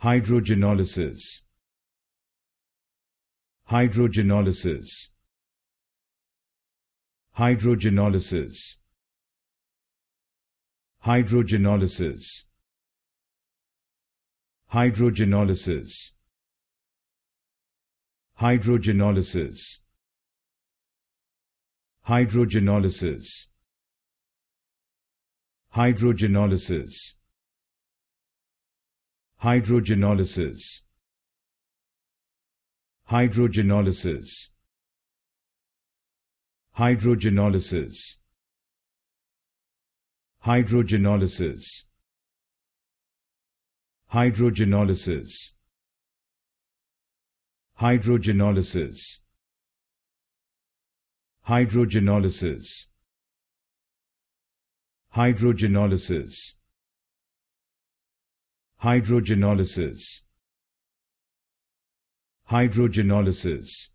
Hydrogenolysis. Hydrogenolysis. Hydrogenolysis. Hydrogenolysis. Hydrogenolysis. Hydrogenolysis. Hydrogenolysis. Hydrogenolysis. Hydrogenolysis. Hydrogenolysis. Hydrogenolysis. Hydrogenolysis. Hydrogenolysis. Hydrogenolysis. Hydrogenolysis. Hydrogenolysis. Hydrogenolysis. Hydrogenolysis.